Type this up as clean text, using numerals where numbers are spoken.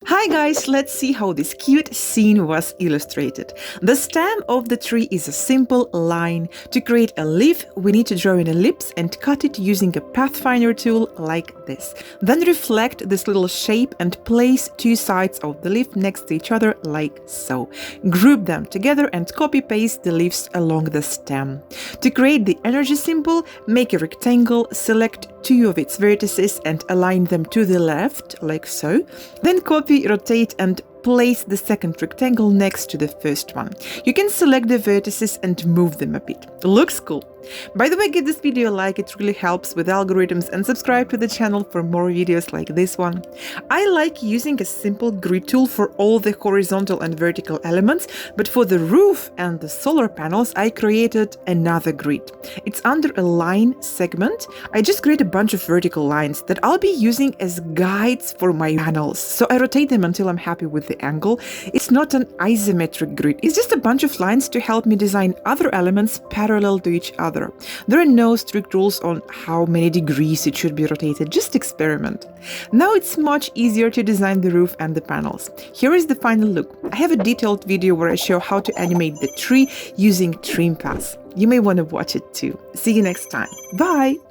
Hi guys, let's see how this cute scene was illustrated. The stem of the tree is a simple line. To create a leaf, we need to draw an ellipse and cut it using a Pathfinder tool like this. Then reflect this little shape and place two sides of the leaf next to each other like so. Group them together and copy-paste the leaves along the stem. To create the energy symbol, make a rectangle, select two of its vertices and align them to the left like so. Then copy, rotate and place the second rectangle next to the first one. You can select the vertices and move them a bit. Looks cool. By the way, give this video a like, it really helps with algorithms, and subscribe to the channel for more videos like this one. I like using a simple grid tool for all the horizontal and vertical elements, but for the roof and the solar panels, I created another grid. It's under a line segment. I just create a bunch of vertical lines that I'll be using as guides for my panels. So I rotate them until I'm happy with the angle. It's not an isometric grid. It's just a bunch of lines to help me design other elements parallel to each other. There are no strict rules on how many degrees it should be rotated, just experiment. Now it's much easier to design the roof and the panels. Here is the final look. I have a detailed video where I show how to animate the tree using trim paths. You may want to watch it too. See you next time. Bye!